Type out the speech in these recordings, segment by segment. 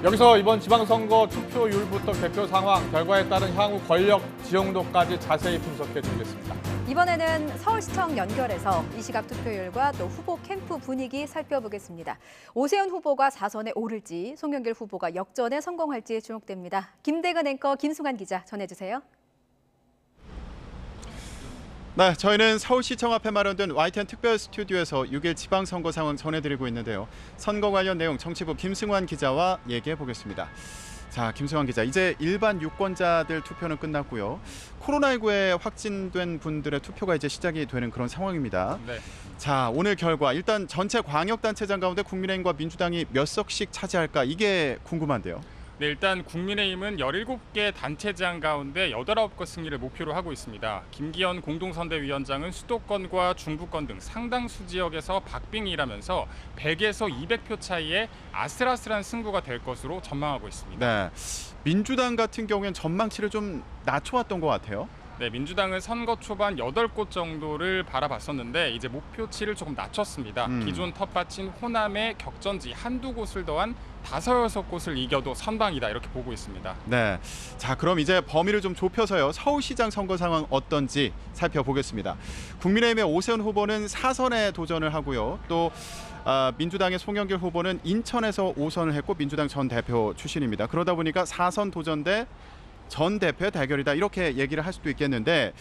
여기서 이번 지방선거 투표율부터 개표 상황, 결과에 따른 향후 권력 지형도까지 자세히 분석해 드리겠습니다. 이번에는 서울시청 연결해서 이 시각 투표율과 또 후보 캠프 분위기 살펴보겠습니다. 오세훈 후보가 4선에 오를지, 송영길 후보가 역전에 성공할지 주목됩니다. 김대근 앵커, 김승환 기자 전해주세요. 네, 저희는 서울시청 앞에 마련된 YTN 특별 스튜디오에서 6일 지방선거 상황 전해드리고 있는데요. 선거 관련 내용 정치부 김승환 기자와 얘기해 보겠습니다. 자, 김승환 기자, 이제 일반 유권자들 투표는 끝났고요. 코로나19에 확진된 분들의 투표가 이제 시작이 되는 그런 상황입니다. 네. 자, 오늘 결과 일단 전체 광역단체장 가운데 국민의힘과 민주당이 몇 석씩 차지할까 이게 궁금한데요. 네, 일단 국민의힘은 17개 단체장 가운데 89건 승리를 목표로 하고 있습니다. 김기현 공동선대위원장은 수도권과 중부권 등 상당수 지역에서 박빙이라면서 100에서 200표 차이의 아슬아슬한 승부가 될 것으로 전망하고 있습니다. 네, 민주당 같은 경우엔 전망치를 좀 낮춰왔던 것 같아요. 네, 민주당은 선거 초반 8곳 정도를 바라봤었는데 이제 목표치를 조금 낮췄습니다. 기존 텃밭인 호남의 격전지 한두 곳을 더한 5-6곳을 이겨도 선방이다 이렇게 보고 있습니다. 네, 자 그럼 이제 범위를 좀 좁혀서요. 서울시장 선거 상황 어떤지 살펴보겠습니다. 국민의힘의 오세훈 후보는 4선에 도전을 하고요. 또 민주당의 송영길 후보는 인천에서 5선을 했고 민주당 전 대표 출신입니다. 그러다 보니까 4선 도전 대 전 대표의 대결이다 이렇게 얘기를 할 수도 있겠는데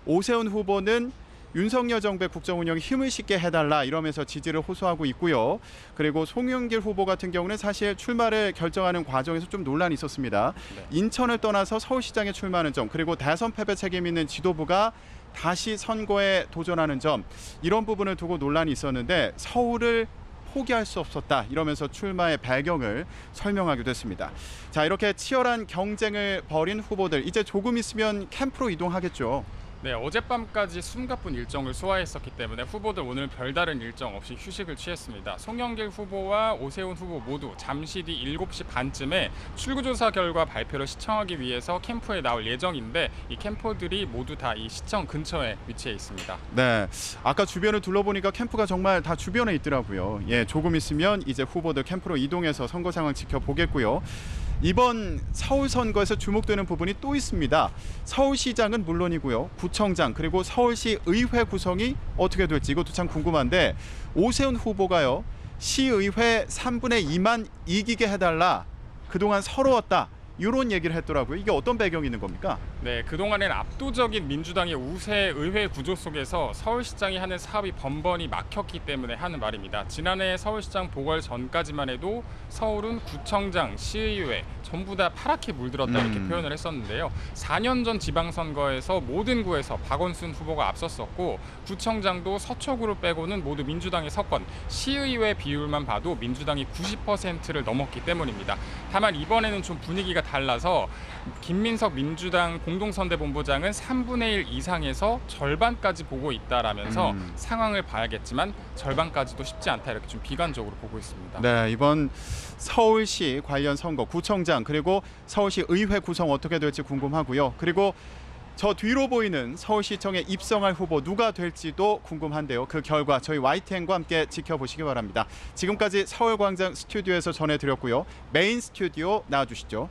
오세훈 후보는 윤석열 정부의 국정 운영에 힘을 싣게 해달라 이러면서 지지를 호소하고 있고요. 그리고 송영길 후보 같은 경우는 사실 출마를 결정하는 과정에서 좀 논란이 있었습니다. 네. 인천을 떠나서 서울시장에 출마하는 점 그리고 대선 패배 책임 있는 지도부가 다시 선거에 도전하는 점 이런 부분을 두고 논란이 있었는데 서울을 포기할 수 없었다 이러면서 출마의 배경을 설명하기도 했습니다. 자, 이렇게 치열한 경쟁을 벌인 후보들 이제 조금 있으면 캠프로 이동하겠죠. 네, 어젯밤까지 숨가쁜 일정을 소화했었기 때문에 후보들 오늘 별다른 일정 없이 휴식을 취했습니다. 송영길 후보와 오세훈 후보 모두 잠시 뒤 7시 반쯤에 출구조사 결과 발표를 시청하기 위해서 캠프에 나올 예정인데 이 캠프들이 모두 다 이 시청 근처에 위치해 있습니다. 네, 아까 주변을 둘러보니까 캠프가 정말 다 주변에 있더라고요. 예, 조금 있으면 이제 후보들 캠프로 이동해서 선거 상황 지켜보겠고요. 이번 서울 선거에서 주목되는 부분이 또 있습니다. 서울시장은 물론이고요. 구청장 그리고 서울시 의회 구성이 어떻게 될지 이것도 참 궁금한데 오세훈 후보가요. 시의회 3분의 2만 이기게 해달라. 그동안 서러웠다. 이런 얘기를 했더라고요. 이게 어떤 배경이 있는 겁니까? 네, 그동안엔 압도적인 민주당의 우세 의회 구조 속에서 서울시장이 하는 사업이 번번이 막혔기 때문에 하는 말입니다. 지난해 서울시장 보궐 전까지만 해도 서울은 구청장, 시의회 전부 다 파랗게 물들었다 이렇게 표현을 했었는데요. 4년 전 지방선거에서 모든 구에서 박원순 후보가 앞섰었고 구청장도 서초구를 빼고는 모두 민주당의 석권, 시의회 비율만 봐도 민주당이 90%를 넘었기 때문입니다. 다만 이번에는 좀 분위기가 달라서 김민석 민주당 공동선대본부장은 3분의 1 이상에서 절반까지 보고 있다라면서 상황을 봐야겠지만 절반까지도 쉽지 않다 이렇게 좀 비관적으로 보고 있습니다. 네, 이번 서울시 관련 선거 구청장 그리고 서울시 의회 구성 어떻게 될지 궁금하고요. 그리고 저 뒤로 보이는 서울시청에 입성할 후보 누가 될지도 궁금한데요. 그 결과 저희 YTN과 함께 지켜보시기 바랍니다. 지금까지 서울광장 스튜디오에서 전해드렸고요. 메인 스튜디오 나와주시죠.